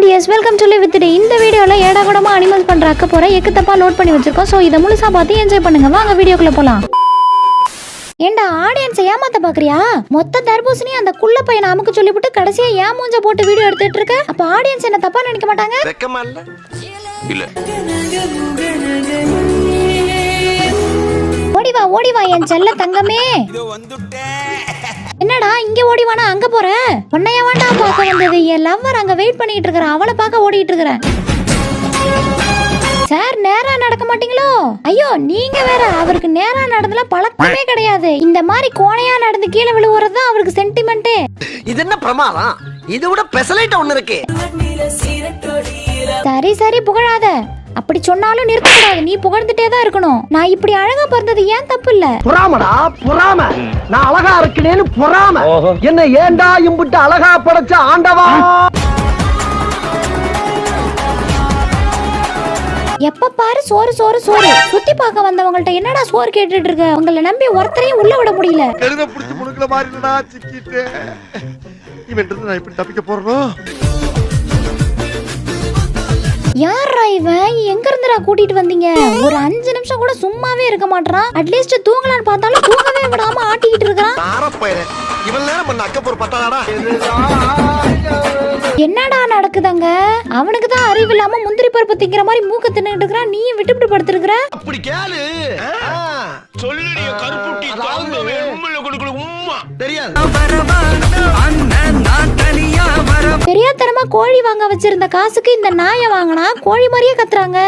Tears welcome to live with day. இந்த வீடியோல ஏடா கூடமா அனிமல்ஸ் பண்ற அக்க போற எக்குத்தப்பா லோட் பண்ணி வச்சிருக்கோம். சோ இத முழுசா பார்த்து என்ஜாய் பண்ணுங்க. வாங்க வீடியோக்குள்ள போலாம். ஏண்டா ஆடியன்ஸ் ஏமாத்த பாக்குறியா? மொத்த தர்பூசணி அந்த குள்ள பையனை அமுக்க சொல்லிவிட்டு கடைசியா ஏன் மூஞ்ச போட்டு வீடியோ எடுத்துட்டு இருக்க? அப்ப ஆடியன்ஸ் என்ன தப்பா நினைக்க மாட்டாங்க? வெக்கமா இல்ல ஓடி வா என் செல்ல தங்கமே. என்னடா இங்க ஓடிவானா அங்க போற? உன்னைய வேண்டா பார்க்க வந்தது. என் லவ்வர் அங்க வெயிட் பண்ணிட்டு இருக்கறா. அவளை பார்க்க ஓடிட்டு இருக்கறேன். சார் நேரா நடக்க மாட்டீங்களோ? ஐயோ நீங்க வேற. அவருக்கு நேரா நடந்தல பழக்கமே கிடையாது. இந்த மாதிரி கோணையா நடந்து கீழே விழுவுறது தான் அவருக்கு சென்டிமெண்ட். இது என்ன பிரமாதம்? இது விட பெசலைட் ஒன்னு இருக்கு. சரி புகழாத. அப்படி சொன்னாலும் நிறுத்த கூடாது. நீ புகழ்ந்துட்டே தான் இருக்கணும். நான் இப்படி அழகா பிறந்தது ஏன் தப்பு இல்ல. பொறாமடா பொறாம. நான் அழகா இருக்கேன்னு பொறாம. என்ன ஏண்டா இம்புட்டு அழகா படைச்ச ஆண்டவா. எப்ப பாரு சோறு சுத்தி பார்க்க வந்தவங்கள்ட்ட என்னடா சோறு கேட்டுட்டு இருக்க? உங்களை நம்பி ஒருத்தரையும் உள்ள விட முடியல. கழுத புடிச்சு முழுக்கல மாறிடா சிக்கிட்டு. இவன்றது நான் இப்படி தப்பிக்க போறோம். யாரா இவன்? எங்க இருந்துடா கூட்டிட்டு வந்தீங்க? ஒரு 5 நிமிஷம் கூட சும்மாவே இருக்க மாட்டான். அட்லீஸ்ட் தூங்கலான்னு பார்த்தாலும் தூங்கவே விடாம ஆட்டிக்கிட்டு இருக்கான். இவன் நேரம் பண்ண அக்க போற பத்தாடா. என்னடா நடக்குதுங்க? அவனுக்கு தான் அறிவு இல்லாம முந்திரி பருப்பு திங்கிற மாதிரி மூக்க தின்னுட்டு இருக்கறான். நீயும் விட்டுவிட்டு படுத்துருக்கற. அப்படி கேளு. சொல்லுடி கருப்புட்டி தாங்கவே உம்மல கொடுக்கல உம்மா. தெரியாது. பெரியத்தனமா கோழி வாங்க வச்சிருந்த காசுக்கு இந்த நாயை வாங்கினா கோழி மாதிரியே கத்துறாங்க.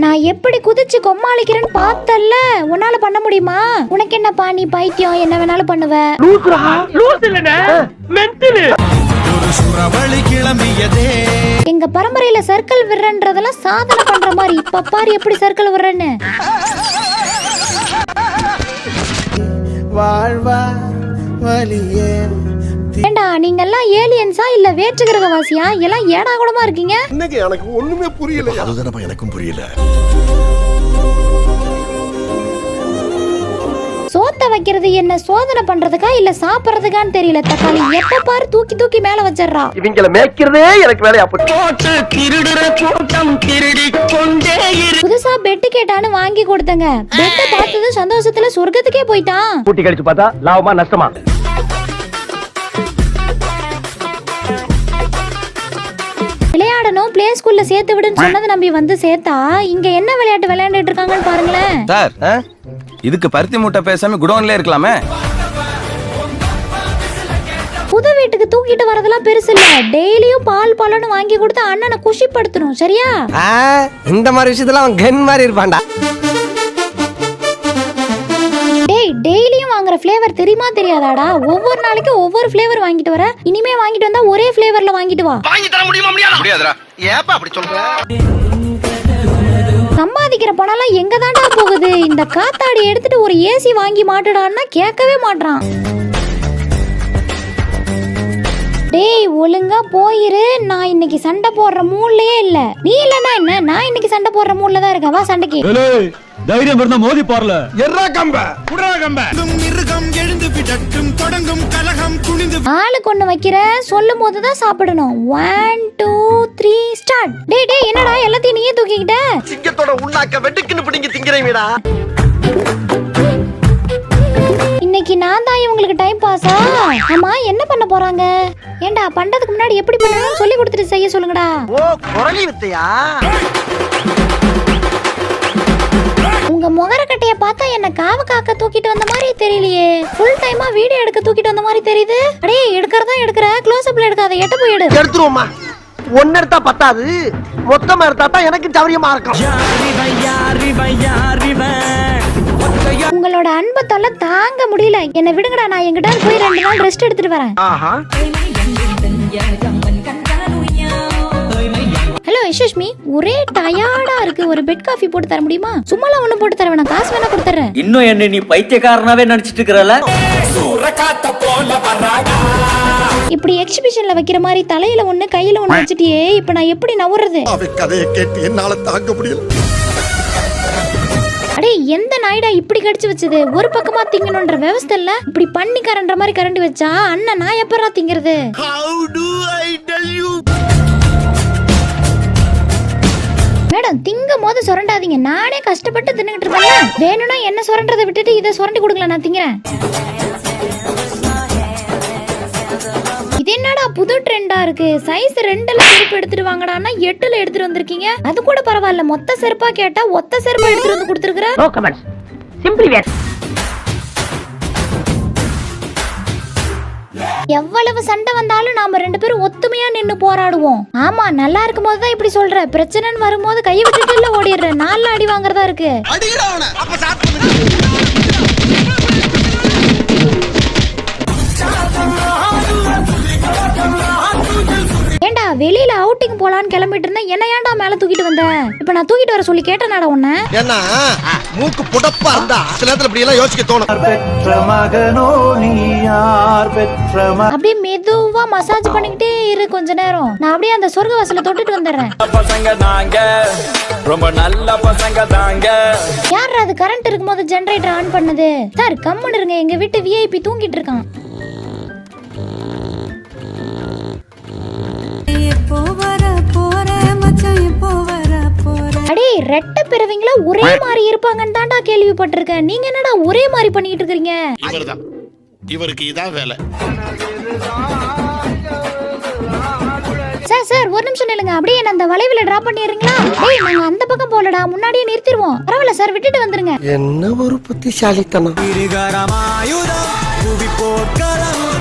நான் எப்படி குதிச்சு கொம்மாளிக்கிறேன்னு பார்த்தல்ல. உன்னால பண்ண முடியுமா? உனக்கு என்னப்பா நீ பைத்தியம், என்ன வேணாலும் பண்ணுவ. எங்க பரம்பரையில சர்க்கிள் விடுறன்றதெல்லாம் சாதனை பண்ற மாதிரி. இப்ப பாரு எப்படி சர்க்கிள் விடுறேன்னு. ஏண்டா நீங்க எல்லாம் ஏலியன்ஸா இல்ல வேற்று கிரகவாசியா? எல்லாம் ஏடா கூடமா இருக்கீங்க. இன்னைக்கு எனக்கு ஒண்ணுமே புரியல. அதுதானப்பா எனக்கும் புரியல. சோத்த வைக்கிறது என்ன சோதனை பண்றதுக்கா இல்ல சாப்பிடுறதுக்கான்னு தெரியல. தக்காளி எப்ப பாரு தூக்கி மேல வச்சிடுறா. இவங்கள மேய்க்கிறதே எனக்கு வேலையா போச்சு. புதுசா பெட் கேட்டான்னு வாங்கி கொடுத்தங்க. பெட் பார்த்தது சந்தோஷத்துல சொர்க்கத்துக்கே போயிட்டான். கூட்டி கழிச்சு பார்த்தா லாபமா நஷ்டமா? விளையாடணும் பிளே ஸ்கூல்ல சேர்த்து விடுன்னு சொன்னதை நம்பி வந்து சேர்த்தா இங்க என்ன விளையாட்டு விளையாண்டுட்டு இருக்காங்கன்னு பாருங்களேன். சார் இதுக்கு பருத்தி மூட்டை பேசாம குடோன்ல இருக்கலாமே. புது வீட்டுக்கு தூக்கிட்டு வரதெல்லாம் பெருசு இல்ல. டெய்லியும் பால்னு வாங்கி கொடுத்து அண்ணனை குஷிப்படுத்தணும். சரியா? இந்த மாதிரி விஷயத்துல அவன் கன் மாதிரி இருப்பான்டா. டேய் டெய்லியும் வாங்குற ஃப்ளேவர் தெரியுமா தெரியாதாடா? ஒவ்வொரு நாளைக்கு ஒவ்வொரு ஃப்ளேவர் வாங்கிட்டு வர. இனிமே வாங்கிட்டு வந்தா ஒரே ஃப்ளேவர்ல வாங்கிட்டு வா. வாங்கி தர முடியுமா? முடியாதுடா. ஏப்பா அப்படி சொல்ற? சம்பாதிக்கிற பணம்லாம் எங்க தாண்டா போகுது? இந்த காத்தாடி எடுத்துட்டு ஒரு ஏசி வாங்கி மாட்டுடான்னா கேட்கவே மாட்றான். டேய் ஒழுங்கா போயிரு. நான் இன்னைக்கு சண்டை போடுற மூட்லயே இல்ல. நீ இல்லன்னா என்ன? நான் இன்னைக்கு சண்டை போடுற மூட்ல தான் இருக்கேன். வா சண்டைக்கு. தைரியம் இருந்தா மோதி போறல. எர்ரா கம்ப குடரா கம்ப மிருகம் எழுந்து விடட்டும் தொடங்கும் கலகம் குனிந்து ஆளுக்கு ஒண்ணு வைக்கிற. சொல்லும் போது தான் சாப்பிடணும். 1 2 3 ஸ்டார்ட். டேய் என்னடா எல்லாத்தையும் நீயே தூக்கிக்கிட்ட? சிங்கத்தோட உண்ணாக்க வெட்டுக்குன்னு பிடிங்க திங்கறீங்கடா. இன்னைக்கு நான் தான் இவங்களுக்கு டைம் பாஸா? ஆமா என்ன பண்ண போறாங்க? ஏண்டா பண்றதுக்கு முன்னாடி எப்படி பண்ணணும்னு சொல்லி கொடுத்துட்டு செய்ய சொல்லுங்கடா. ஓ குரலி வித்தையா? உங்க முகரக்கட்டைய பார்த்தா என்ன காவ காக்க தூக்கிட்டு வந்த மாதிரி தெரியலையே. ஃபுல் டைமா வீடியோ எடுக்க தூக்கிட்டு வந்த மாதிரி தெரியுது. அடே எடுக்கறதா எடுக்கற. க்ளோஸ் அப்ல எடுக்காத. எட்ட போய் எடு. எடுத்துருவோமா? ஒன்னு எடுத்தா பத்தாது. மொத்தமா எடுத்தா தான் எனக்கு சௌரியமா இருக்கும். உங்களோட அன்பை தொல்லை தாங்க முடியல. என்ன விடுங்கடா. நான் எங்கிட்ட போய் 2 நாள் ரெஸ்ட் எடுத்துட்டு வரேன். ஹலோ யஷ்மி, ஒரே டயர்டா இருக்கு. ஒரு பெட் காஃபி போட்டு தர முடியுமா? சும்மாலாம் ஒண்ணு போட்டு தர வேணாம். காசு வேணா கொடுத்துறேன். இன்னும் என்ன நீ பைத்தியக்காரனாவே நினைச்சிட்டு இருக்கறல? இப்படி எக்ஸிபிஷன்ல வைக்கிற மாதிரி தலையில ஒண்ணு கையில ஒண்ணு வச்சிட்டியே. இப்போ நான் எப்படி நவறது? அவ கதையை கேட்டு என்னால தாங்க முடியல. அடே எந்த நாய்டா இப்படி கடிச்சு வச்சது? ஒரு பக்கமா திங்கணும்ன்ற விவசாய இல்ல, இப்படி பண்ணி கரண்ட மாதிரி கரண்டி வச்சா அண்ணன் நான் எப்பறா திங்கிறது? How do I tell you? Madam திங்கும் போது சுரண்டாதீங்க, நானே கஷ்டப்பட்டு தின்னுகிட்டு இருக்கேன். வேணும்னா என்ன சுரண்டதை விட்டுட்டு இதை சுரண்டி கொடுக்கல, நான் திங்கிறேன். இது என்னடா புது ட்ரெண்டா இருக்கு? சைஸ் 2ல செருப்பு எடுத்துட்டு வாங்கடான்னா 8ல எடுத்துட்டு வந்திருக்கீங்க. அது கூட பரவாயில்ல, மொத்த செருப்பா கேட்டா ஒத்த செருப்பா எடுத்துட்டு வந்து கொடுத்துருக்கற. நோ கமெண்ட்ஸ், சிம்பிளி வேர். எவ்வளவு சண்டை வந்தாலும் நாம 2 பேரும் ஒத்துமையா நின்னு போராடுவோம். ஆமா, நல்லா இருக்கும் போதுதான் இப்படி சொல்ற, பிரச்சனைன்னு வரும்போது கையை விட்டுட்டு இல்ல ஓடிடுற. 4 அடி வாங்குறதா இருக்கு. ஏண்டா வெளியில அவுட்டிங் போலான்னு கிளம்பிட்டு இருந்தேன், என்ன ஏன்டா மேல தூக்கிட்டு வந்த? இப்ப நான் தூக்கிட்டு வர சொல்லி கேட்டேனாடா உன்ன? என்ன மூக்கு புடப்பா இருந்தா சில நேரத்துல இப்படி எல்லாம் யோசிக்க தோணும். அப்படியே மெதுவா மசாஜ் பண்ணிக்கிட்டே இரு கொஞ்ச நேரம், நான் அப்படியே அந்த சொர்க்க வாசல தொட்டுட்டு வந்துடுறேன். ரொம்ப நல்ல பசங்க தாங்க. யார் அது கரண்ட் இருக்கும்போது ஜெனரேட்டர் ஆன் பண்ணது? சார் கம்முன்னு இருங்க, எங்க வீட்டு விஐபி தூங்கிட்டு இருக்கான். அடே ரெட்டை பிறவிங்களா ஒரே மாதிரி இருப்பாங்கன்னு தான்டா கேள்விப்பட்டிருக்கேன். நீங்க என்னடா ஒரே மாதிரி பண்ணிட்டு இருக்கீங்க? இவர்தான், இவருக்கு இதான் வேலை. சார் சார் ஒரு நிமிஷம் நில்லுங்க, அப்படியே அந்த வளைவுல டிராப் பண்ணிடுறீங்களா? டேய் நாங்க அந்த பக்கம் போலடா, முன்னாடியே நிறுத்திடுவோம். பரவாயில்ல சார், விட்டுட்டு வந்துருங்க. என்ன ஒரு புத்திசாலித்தனம்.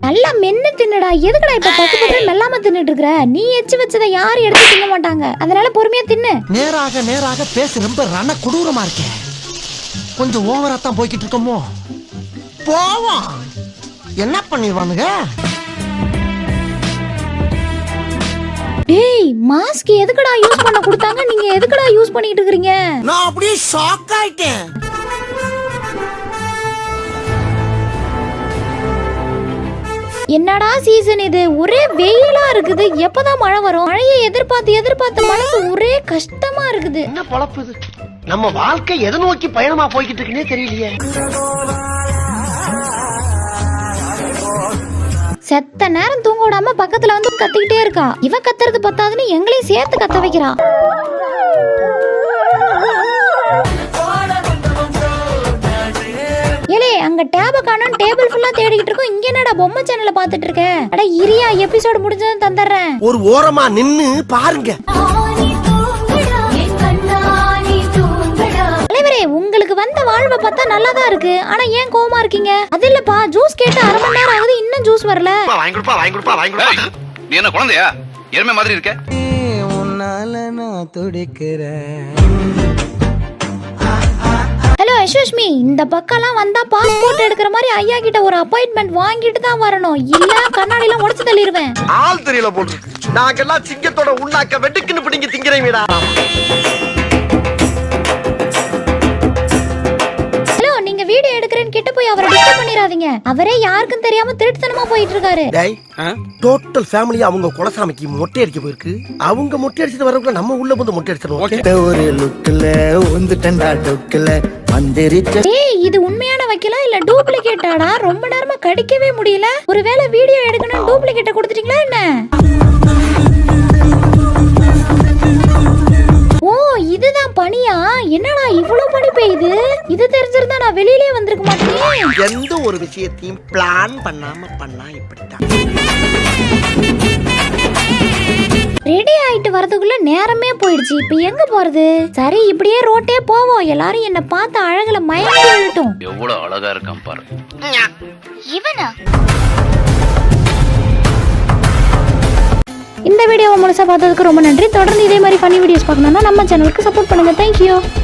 நல்லா மென்னு தின்னுடா. எதுக்குடா இப்ப பத்து மெல்லாம தின்னுட்டு இருக்கற? நீ எச்சு வச்சதை யாரும் எடுத்து திங்க மாட்டாங்க, அதனால பொறுமையா தின்னு. நேராக நேராக பேச ரொம்ப ரண கொடூரமா இருக்கே. கொஞ்சம் ஓவரா தான் போய்கிட்டு இருக்கோமோ. போவோம், என்ன பண்ணிடுவானுங்க? டேய் மாஸ்க் எதுக்குடா யூஸ் பண்ண கொடுத்தாங்க, நீங்க எதுக்குடா யூஸ் பண்ணிட்டு இருக்கீங்க? நான் அப்படியே ஷாக் ஆயிட்டேன். என்னடா சீசன் இது? ஒரே வெயிலா இருக்குது, எப்பதான் மழை வரும்? மழையை எதிர்பார்த்து மனசு ஒரே கஷ்டமா இருக்குது. என்ன பொழப்பு இது? நம்ம வாழ்க்கை எதை நோக்கி பயணமா போய்கிட்டு இருக்குன்னே தெரியலையே. செத்த நேரம் தூங்க விடாம பக்கத்துல வந்து கத்திக்கிட்டே இருக்கா. இவ கத்துறது பத்தாதுன்னு எங்களையும் சேர்த்து கத்த வைக்கிறா. ஏலே அங்க டேப காணோம், டேபிள் ஃபுல்லா தேடிக்கிட்டு இருக்கோம். இங்க என்னடா பொம்மை சேனல்ல பாத்துட்டு இருக்க? அட இரியா, எபிசோட் முடிஞ்சதும் தந்தறேன். ஒரு ஓரமா நின்னு பாருங்க. தலைவரே உங்களுக்கு வந்த வாழ்வை பார்த்தா நல்லாதான் இருக்கு, ஆனா ஏன் கோவமா இருக்கீங்க? அது இல்லப்பா, ஜூஸ் கேட்டு 1/2 மணி நேரம் ஆகுது, இன்னும் ஜூஸ் வரல. வாங்கி கொடுப்பா. நீ என்ன குழந்தையா? எருமை மாதிரி இருக்க. உன்னால நான் துடிக்கிறேன். ஹலோ யஷ்வஷ்மி, இந்த பக்கம்லாம் வந்தா பாஸ்போர்ட் எடுக்கிற மாதிரி ஐயா கிட்ட ஒரு அப்பாயின்மெண்ட் வாங்கிட்டு தான் வரணும், இல்ல கண்ணாடிலாம் உடைச்சு தள்ளிடுவேன். ஆள் தெரியல போட்டு நாங்கெல்லாம் சிங்கத்தோட உண்ணாக்க வெட்டுக்குன்னு பிடிங்க திங்கிறீங்கடா. ஹலோ, நீங்க வீடியோ எடுக்கிறேன்னு கிட்ட போய் அவரை டிஸ்டர்ப் பண்ணிராதீங்க. அவரே யாருக்கும் தெரியாம திருட்டுத்தனமா போயிட்டு இருக்காரு. டேய், டோட்டல் ஃபேமிலி அவங்க குலசாமிக்கு மொட்டை அடிக்க போயிருக்கு. அவங்க மொட்டை அடிச்சிட்டு வரக்குள்ள நம்ம உள்ள வந்து மொட்டை அடிச்சிடணும். ஒரு லுக்ல வந்துட்டா டொக்கல வந்திருச்ச. ஏய், இது உண்மையான வைக்கலா இல்ல டூப்ளிகேட்டாடா? ரொம்ப நேரமா கடிக்கவே முடியல. ஒருவேளை வீடியோ எடுக்கணும் டூப்ளிகேட்ட கொடுத்துட்டீங்களா என்ன? ஓ இதுதான் பனியா? என்னடா இவ்வளவு பனி பெய்யுது? இது தெரிஞ்சிருந்தா நான் வெளியிலே வந்திருக்க மாட்டேனே. எந்த ஒரு விஷயத்தையும் பிளான் பண்ணாம பண்ணா இப்படித்தான். ரெடி ஆயிட்டு வரதுக்குள்ள நேரமே போயிடுச்சு. இப்ப எங்க போறது? சரி இப்படியே ரோட்டே போவோம், எல்லாரும் என்ன பார்த்து அழகுல மயங்கி விழட்டும். எவ்வளவு அழகா இருக்கான் பாரு. இவனா? இந்த வீடியோவை முழுசா பார்த்ததுக்கு ரொம்ப நன்றி. தொடர்ந்து இதே மாதிரி ஃபன்னி வீடியோஸ் பார்க்கணும்னா நம்ம சேனலுக்கு சப்போர்ட் பண்ணுங்க. தேங்க்யூ.